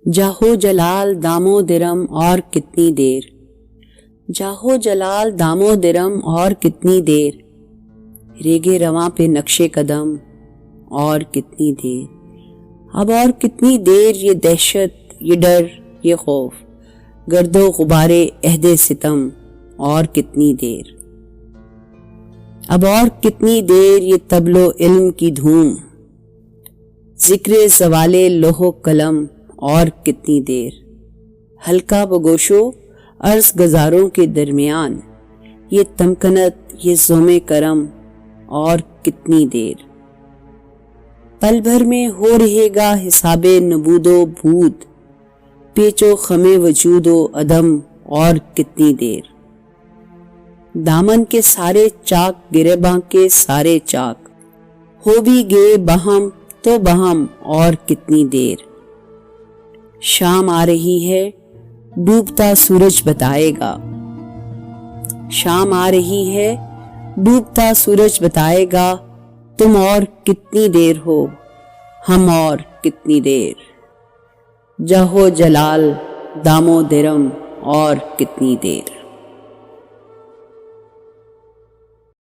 جاہو جلال دامو درم اور کتنی دیر، جاہو جلال دامو درم اور کتنی دیر، ریگے رواں پہ نقش قدم اور کتنی دیر، اب اور کتنی دیر یہ دہشت، یہ ڈر، یہ خوف، گرد و غبار عہد ستم اور کتنی دیر، اب اور کتنی دیر یہ طبل و علم کی دھوم، ذکر زوال لوح و قلم اور کتنی دیر، ہلکا بگوشو عرض گزاروں کے درمیان یہ تمکنت، یہ زوم کرم اور کتنی دیر، پل بھر میں ہو رہے گا حساب نبود و بود، پیچ و خم وجود و عدم اور کتنی دیر، دامن کے سارے چاک گریباں کے سارے چاک ہو بھی گئے بہم تو بہم اور کتنی دیر، شام آ رہی ہے ڈوبتا سورج بتائے گا، شام آ رہی ہے ڈوبتا سورج بتائے گا، تم اور کتنی دیر ہو، ہم اور کتنی دیر، جاہو جلال دامو درم اور کتنی دیر۔